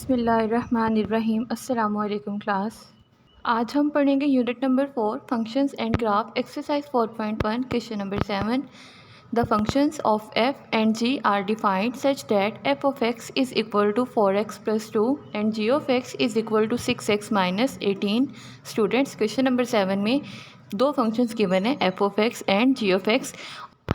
बिस्मिल्लाहिर्रहमानिर्रहीम। अस्सलामु अलैकुम क्लास। आज हम पढ़ेंगे unit number 4 functions and graph exercise 4.1 question number 7। The functions of f and g are defined such that f of x is equal to 4x plus 2 and g of x is equal to 6x minus 18। Students, question number 7 में दो functions given है f of x and g of x।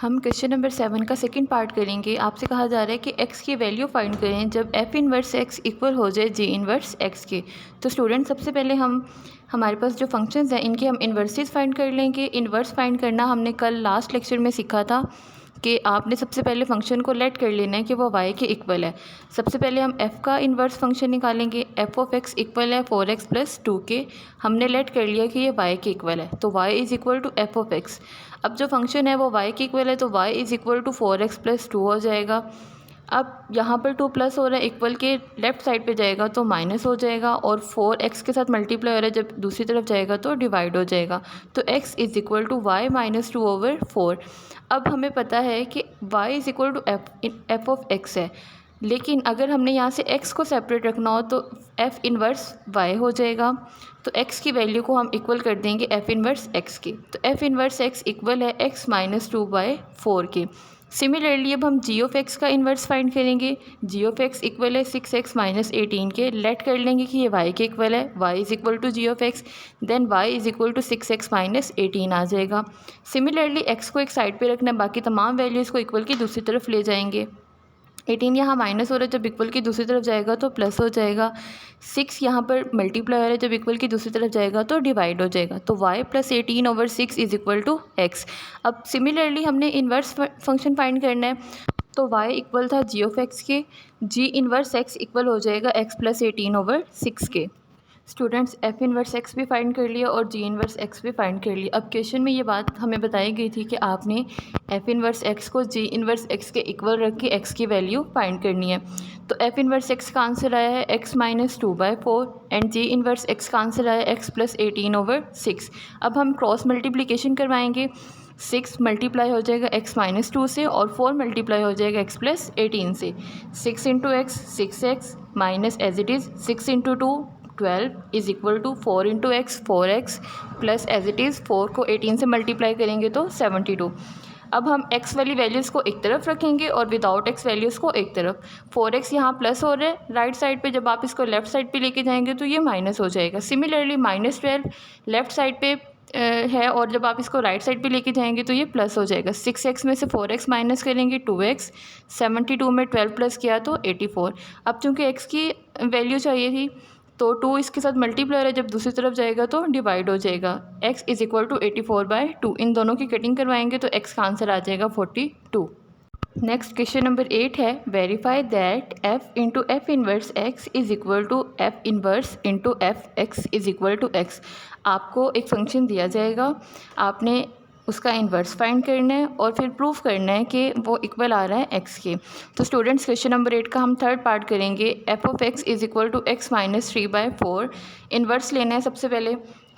हम question number 7 का second part करेंगे। आपसे कहा जा रहा है कि x की वैल्यू फाइंड करें जब f इनवर्स x इक्वल हो जाए g इनवर्स x के। तो स्टूडेंट, सबसे पहले हमारे पास जो फंक्शंस हैं इनके हम इन्वर्सेस फाइंड कर लेंगे। इन्वर्स फाइंड करना हमने कल लास्ट लेक्चर में सीखा था कि आपने सबसे पहले फंक्शन को लेट कर लेना है कि वो y के इक्वल है। सबसे पहले हम f का इन्वर्स फंक्शन निकालेंगे। f ऑफ x इक्वल है 4x प्लस 2 के। हमने लेट कर लिया कि ये y के इक्वल है, तो y is equal to f of x। अब जो फंक्शन है वो y के इक्वल है, तो y is equal to 4x plus 2 हो जाएगा। अब यहाँ पर 2 प्लस हो रहा है, इक्वल के लेफ़्ट साइड पे जाएगा तो माइनस हो जाएगा, और 4x के साथ मल्टीप्लाई हो रहा है, जब दूसरी तरफ जाएगा तो डिवाइड हो जाएगा। तो x is equal to y minus 2 over 4। अब हमें पता है कि y is equal to f of x है, लेकिन अगर हमने यहाँ से x को सेपरेट रखना हो तो f इनवर्स y हो जाएगा। तो x की वैल्यू को हम इक्वल कर देंगे f इनवर्स x की। तो f इनवर्स x इक्वल है x माइनस 2/4 के। सिमिलरली अब हम g ऑफ x का इन्वर्स फाइंड करेंगे। g ऑफ x इक्वल है 6x माइनस 18 के। लेट कर लेंगे कि ये y के इक्वल है, y is equal to g of x, then y is equal to 6x minus 18 आ जाएगा। सिमिलरली x को एक साइड पे रखना है, बाकी तमाम वैल्यूज़ को इक्वल की दूसरी तरफ ले जाएंगे। 18 यहाँ माइनस हो रहा है, जब इक्वल की दूसरी तरफ जाएगा तो प्लस हो जाएगा। 6 यहाँ पर मल्टीप्लाई हो रहा है, जब इक्वल की दूसरी तरफ जाएगा तो डिवाइड हो जाएगा। तो y plus 18 over 6 is equal to x। अब सिमिलरली हमने इन्वर्स फंक्शन फाइंड करना है, तो y इक्वल था g ऑफ x के। g इन्वर्स x इक्वल हो जाएगा x प्लस 18 ओवर 6 के। स्टूडेंट्स, f इनवर्स x भी फाइंड कर लिया और g इनवर्स x भी फाइंड कर लिया। अब क्वेश्चन में ये बात हमें बताई गई थी कि आपने f इनवर्स x को g इनवर्स x के इक्वल रख के x की वैल्यू फाइंड करनी है। तो f इनवर्स x का आंसर आया है x minus 2/4 and g inverse x का आंसर आया है x प्लस 18 ओवर 6। अब हम क्रॉस मल्टीप्लिकेशन करवाएंगे। 6 मल्टीप्लाई हो जाएगा x माइनस 2 से, और 4 मल्टीप्लाई हो जाएगा x प्लस 18 से। 6 into x 6x minus as it is 6 into 2 12 is equal to 4 into x 4x plus as it is 4 को 18 से मल्टीप्लाई करेंगे तो 72। अब हम x वाली वैल्यूज़ को एक तरफ रखेंगे और विदाउट x वैल्यूज़ को एक तरफ। 4x यहाँ प्लस हो रहा है राइट साइड पे, जब आप इसको लेफ़्ट साइड पे लेके जाएंगे तो ये माइनस हो जाएगा। सिमिलरली -12 लेफ़्ट साइड पे है, और जब आप इसको राइट साइड पे लेके जाएंगे तो ये प्लस हो जाएगा। 6x में से 4x माइनस करेंगे 2x, 72 में 12 प्लस किया तो 84। अब चूँकि x की वैल्यू चाहिए थी तो 2 इसके साथ मल्टीप्लाई है, जब दूसरी तरफ जाएगा तो डिवाइड हो जाएगा। x is equal to 84/2। इन दोनों की कटिंग करवाएंगे तो x का आंसर आ जाएगा 42। नेक्स्ट क्वेश्चन नंबर 8 है, verify that f into f inverse x is equal to f inverse into f x is equal to x। आपको एक फंक्शन दिया जाएगा, आपने उसका इन्वर्स फाइंड करना है और फिर प्रूफ करना है कि वो इक्वल आ रहा है x के। तो स्टूडेंट्स, क्वेश्चन नंबर 8 का हम थर्ड पार्ट करेंगे। f of x is equal to x minus 3/4। Inverse लेना है सबसे पहले,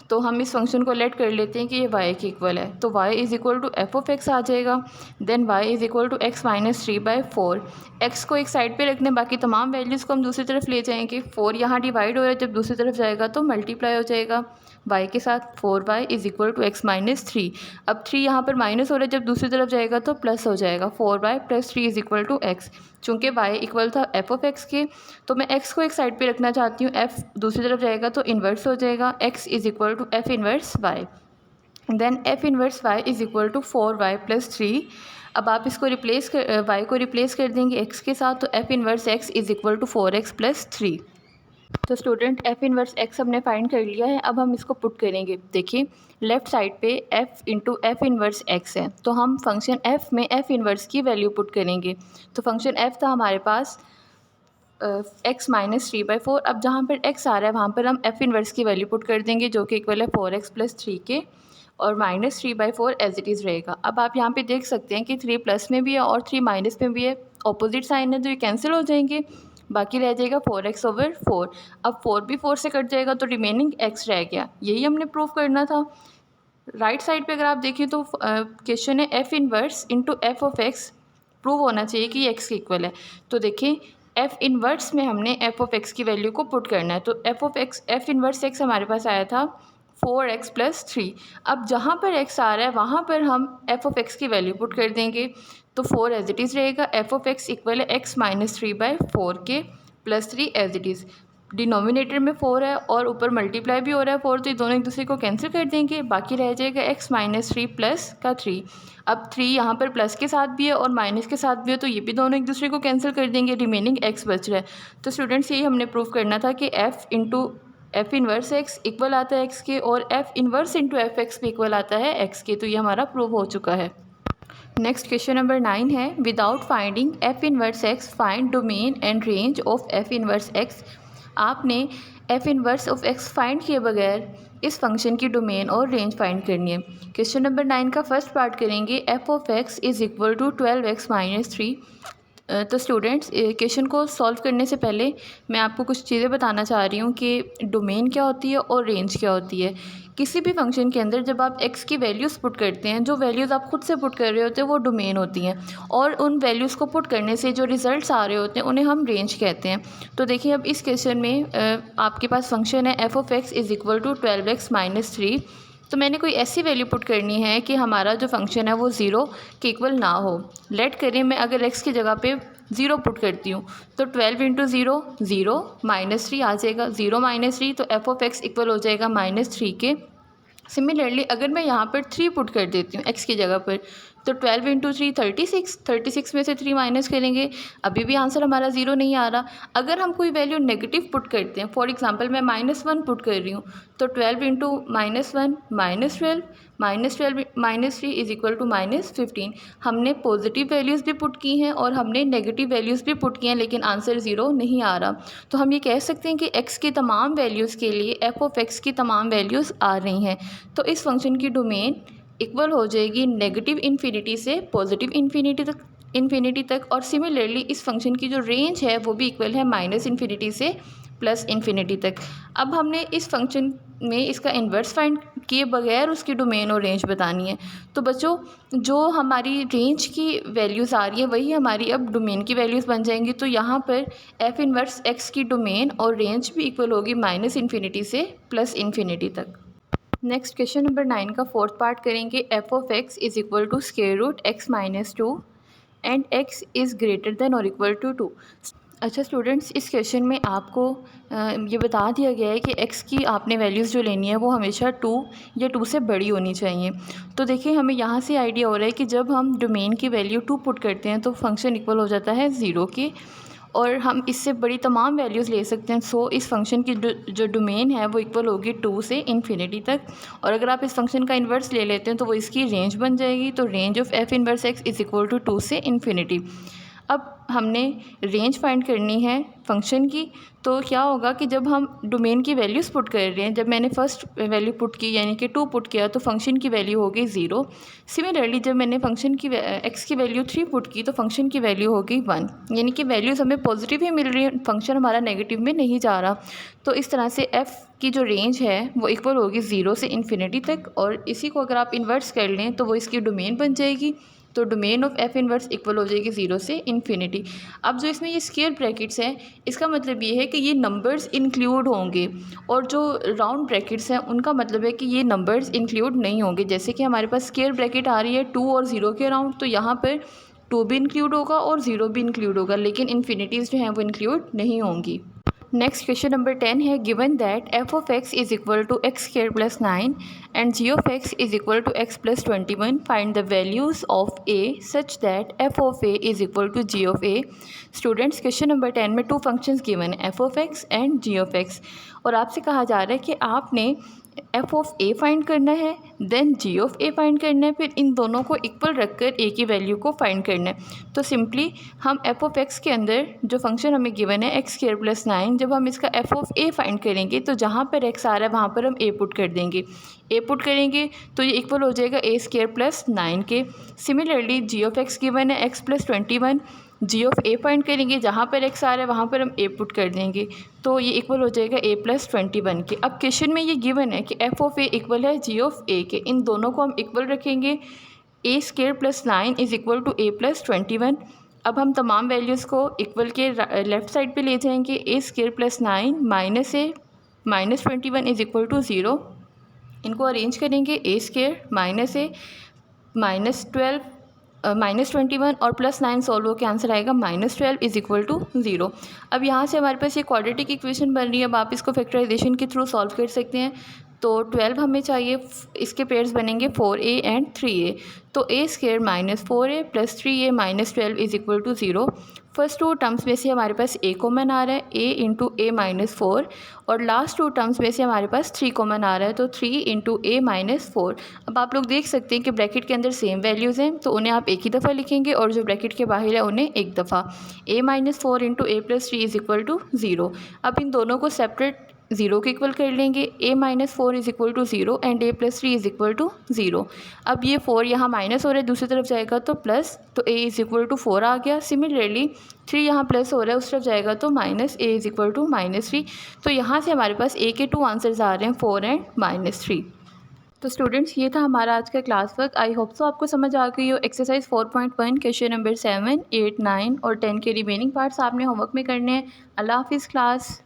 तो हम इस फंक्शन को लेट कर लेते हैं कि ये y के इक्वल है, तो y is equal to f of x आ जाएगा। Then y is equal to x minus 3/4। x को एक साइड पे रखने, बाकी तमाम वैल्यूज़ को हम दूसरी तरफ ले जाएंगे। 4 यहाँ डिवाइड हो रहा है, जब दूसरी तरफ जाएगा तो मल्टीप्लाई हो जाएगा y के साथ। 4y is equal to x minus 3। अब 3 यहाँ पर माइनस हो रहा है, जब दूसरी तरफ जाएगा तो प्लस हो जाएगा। 4y plus 3 is equal to x। चूँकि y इक्वल था f ऑफ x के, तो मैं x को एक साइड पे रखना चाहती हूँ। f दूसरी तरफ जाएगा तो इन्वर्स हो जाएगा। x is equal to f inverse y। Then f inverse y is equal to 4y plus 3। अब आप इसको y को रिप्लेस कर देंगे x के साथ, तो f inverse x is equal to 4x plus 3। तो स्टूडेंट, f इन्वर्स x हमने फाइंड कर लिया है। अब हम इसको पुट करेंगे। देखिए, लेफ़्ट साइड पे f into f inverse x है, तो हम फंक्शन f में f इन्वर्स की वैल्यू पुट करेंगे। तो फंक्शन f था हमारे पास x माइनस 3/4। अब जहाँ पर x आ रहा है वहाँ पर हम f इन्वर्स की वैल्यू पुट कर देंगे, जो कि इक्वल है 4x प्लस 3 के, और माइनस 3/4 एज इट इज़ रहेगा। अब आप यहाँ पे देख सकते हैं कि 3 प्लस में भी है और 3 माइनस में भी है, अपोजिट साइन है तो ये कैंसिल हो जाएंगे, बाकी रह जाएगा 4x ओवर 4। अब 4 भी 4 से कट जाएगा तो रिमेनिंग x रह गया। यही हमने प्रूफ करना था। राइट साइड पे अगर आप देखिए तो क्वेश्चन है f inverse into F of x, prove होना चाहिए कि ये x के इक्वल है। तो देखिए, एफ़ इन्वर्स में हमने एफ ऑफ एक्स की वैल्यू को पुट करना है। तो एफ इन्वर्स एक्स हमारे पास आया था 4x + 3। अब जहाँ पर x आ रहा है वहाँ पर हम एफ ऑफ एक्स की वैल्यू पुट कर देंगे। तो 4 एज इट इज़ रहेगा, एफ ऑफ एक्स इक्वल है x - 3/4 के + 3 एज इट इज़। डिनोमिनेटर में 4 है और ऊपर मल्टीप्लाई भी हो रहा है 4, तो ये दोनों एक दूसरे को कैंसिल कर देंगे, बाकी रह जाएगा x - 3 प्लस का 3। अब 3 यहाँ पर प्लस के साथ भी है और माइनस के साथ भी है, तो ये भी दोनों एक दूसरे को कैंसिल कर देंगे, रिमेनिंग x बच रहा है। तो स्टूडेंट्स यही हमने प्रूव करना था कि एफ इन्वर्स एक्स इक्वल आता है x के और F inverse into f x भी इक्वल आता है x के। तो ये हमारा प्रूव हो चुका है। नेक्स्ट क्वेश्चन नंबर 9 है, without finding f inverse x find domain and range of f inverse x. आपने f inverse of x find किए बगैर इस फंक्शन की डोमेन और रेंज फाइंड करनी है। क्वेश्चन नंबर 9 का फर्स्ट पार्ट करेंगे, f of x is equal to 12x - 3। तो स्टूडेंट्स क्वेश्चन को सॉल्व करने से पहले मैं आपको कुछ चीज़ें बताना चाह रही हूँ कि डोमेन क्या होती है और रेंज क्या होती है। किसी भी फंक्शन के अंदर जब आप x की वैल्यूज़ पुट करते हैं, जो वैल्यूज़ आप खुद से पुट कर रहे होते हैं वो डोमेन होती हैं, और उन वैल्यूज़ को पुट करने से जो रिज़ल्ट्स आ रहे होते हैं उन्हें हम रेंज कहते हैं। तो देखिए अब इस क्वेश्चन में आपके पास फंक्शन है f of x is equal to 12x - 3। तो मैंने कोई ऐसी वैल्यू पुट करनी है कि हमारा जो फंक्शन है वो ज़ीरो के इक्वल ना हो। लेट करें मैं अगर x की जगह पे 0 पुट करती हूँ, तो 12 × 0 0 -3 आ जाएगा, 0 - 3, तो एफ ऑफ एक्स इक्वल हो जाएगा -3 के। सिमिलरली अगर मैं यहाँ पर 3 पुट कर देती हूँ x की जगह पर, तो 12 × 3 36, 36 में से 3 माइनस करेंगे, अभी भी आंसर हमारा 0 नहीं आ रहा। अगर हम कोई वैल्यू नेगेटिव पुट करते हैं, फॉर एग्जांपल मैं -1 पुट कर रही हूँ, तो 12 × -1 -12 -12 -3 इज़ इक्वल टू -15। हमने पॉजिटिव वैल्यूज़ भी पुट की हैं और हमने नेगेटिव वैल्यूज़ भी पुट की हैं, लेकिन आंसर 0 नहीं आ रहा। तो हम ये कह सकते हैं कि x की तमाम वैल्यूज़ के लिए एफ ऑफ एक्स की तमाम वैल्यूज़ आ रही हैं। तो इस फंक्शन की डोमेन इक्वल हो जाएगी नेगेटिव इन्फिनिटी से पॉजिटिव इन्फिनिटी तक, और सिमिलरली इस फंक्शन की जो रेंज है वो भी इक्वल है -इन्फिनिटी से +इन्फिनिटी तक। अब हमने इस फंक्शन में इसका इन्वर्स फाइंड किए बगैर उसकी डोमेन और रेंज बतानी है। तो बच्चों जो हमारी रेंज की वैल्यूज़ आ रही है वही हमारी अब डोमेन की वैल्यूज़ बन जाएंगी। तो यहाँ पर एफ इन्वर्स एक्स की डोमेन और रेंज भी इक्वल होगी -इन्फिनिटी से +इन्फिनिटी तक। नेक्स्ट क्वेश्चन नंबर 9 का फोर्थ पार्ट करेंगे, f of x is equal to √x - 2 and x is greater than और इक्वल टू 2। अच्छा स्टूडेंट्स, इस क्वेश्चन में आपको ये बता दिया गया है कि x की आपने वैल्यूज़ जो लेनी है वो हमेशा 2 या 2 से बड़ी होनी चाहिए। तो देखिए हमें यहाँ से आइडिया हो रहा है कि जब हम डोमेन की वैल्यू 2 पुट करते हैं तो फंक्शन इक्वल हो जाता है 0 के, और हम इससे बड़ी तमाम वैल्यूज़ ले सकते हैं। सो इस फंक्शन की जो डोमेन है वो इक्वल होगी 2 से इन्फिनिटी तक, और अगर आप इस फंक्शन का इन्वर्स ले लेते हैं तो वो इसकी रेंज बन जाएगी। तो range of f inverse x is equal to 2 से इन्फिनिटी। अब हमने रेंज फाइंड करनी है फंक्शन की, तो क्या होगा कि जब हम डोमेन की वैल्यूज़ पुट कर रहे हैं, जब मैंने फर्स्ट वैल्यू पुट की यानी कि 2 पुट किया तो फंक्शन की वैल्यू हो गई 0। सिमिलरली जब मैंने फंक्शन की एक्स की वैल्यू 3 पुट की तो फंक्शन की वैल्यू हो गई 1, यानी कि वैल्यूज़ हमें पॉजिटिव ही मिल रही है, फंक्शन हमारा नेगेटिव में नहीं जा रहा। तो इस तरह से एफ़ की जो रेंज है वो इक्वल होगी 0 से इन्फिनिटी तक, और इसी को अगर आप इन्वर्स कर लें तो वो इसकी डोमेन बन जाएगी। तो domain of f inverse equal हो जाएगी 0 से इन्फिनिटी। अब जो इसमें ये स्क्वायर ब्रैकेट्स हैं, इसका मतलब ये है कि ये नंबर्स इंक्लूड होंगे, और जो राउंड ब्रैकेट्स हैं उनका मतलब है कि ये नंबर्स इंक्लूड नहीं होंगे। जैसे कि हमारे पास स्क्वायर ब्रैकेट आ रही है 2 और 0 के अराउंड, तो यहाँ पर 2 भी इंक्लूड होगा और 0 भी इंक्लूड होगा, लेकिन इन्फिनिटीज़ जो हैं वो इंक्लूड नहीं होंगी। नेक्स्ट क्वेश्चन नंबर 10 है, given that f of x is equal to x² + 9 and g of x is equal to x + 21, find the values of a such that f of a is equal to g of a। Students question number 10 में 2 functions given है, f of x and g of x, और आपसे कहा जा रहा है कि आपने एफ ऑफ ए फाइंड करना है, then g of a find करना है, फिर इन दोनों को इक्वल रखकर ए की वैल्यू को फाइंड करना है। तो सिंपली हम एफ ऑफ एक्स के अंदर जो फंक्शन हमें गिवन है x² + 9, जब हम इसका एफ ऑफ ए फाइंड करेंगे तो जहाँ पर x आ रहा है वहाँ पर हम ए पुट कर देंगे, ए पुट करेंगे तो ये इक्वल हो जाएगा a² + 9 के। Similarly g of x given है x + 21, g of a find करेंगे, जहाँ पर x आ रहा है वहाँ पर हम ए पुट कर देंगे, तो ये इक्वल हो जाएगा a + 21 के। अब क्वेश्चन में ये गिवन है कि एफ ऑफ ए इक्वल है जी ऑफ ए के, इन दोनों को हम इक्वल रखेंगे, a² + 9 is equal to a + 21। अब हम तमाम वैल्यूज़ को इक्वल के लेफ़्ट साइड पे ले जाएंगे। A square plus 9 minus a minus 21 is equal to 0। इनको अरेंज करेंगे। A square minus a minus 12 minus 21 और प्लस 9 सॉल्व हो के आंसर आएगा -12 इज़ इक्वल टू 0। अब यहाँ से हमारे पास ये क्वाड्रेटिक इक्वेशन बन रही है। अब आप इसको फैक्टराइजेशन के थ्रू सॉल्व कर सकते हैं। तो 12 हमें चाहिए, इसके पेयर्स बनेंगे 4a एंड 3a। तो a square minus 4a plus 3a minus 12 is equal to 0। First two terms में से हमारे पास a कॉमन आ रहा है, a इंटू ए माइनस 4, और लास्ट टू टर्म्स में से हमारे पास 3 कॉमन आ रहा है, तो 3 इंटू ए माइनस 4। अब आप लोग देख सकते हैं कि ब्रैकेट के अंदर सेम वैल्यूज़ हैं, तो उन्हें आप एक ही दफ़ा लिखेंगे और जो ब्रैकेट के बाहर है उन्हें एक दफ़ा। a minus 4 into a plus 3 is equal to 0। अब इन दोनों को सेपरेट 0 के इक्वल कर लेंगे। a minus 4 is equal to 0 and a plus 3 is equal to 0। अब ये 4 यहाँ माइनस हो रहा है, दूसरी तरफ जाएगा तो प्लस, तो a इज़ इक्वल टू 4 आ गया। सिमिलरली 3 यहाँ प्लस हो रहा है, उस तरफ जाएगा तो minus a is equal to -3। तो यहाँ से हमारे पास a के 2 आंसर्स आ रहे हैं, 4 एंड -3। तो स्टूडेंट्स, ये था हमारा आज का class work. I hope so आपको समझ आ गई हो। एक्सरसाइज 4.1 क्वेश्चन नंबर 7, 8, 9 और 10 के रिमेनिंग पार्ट्स आपने होमवर्क में करने हैं। अल्लाह हाफिज़ क्लास।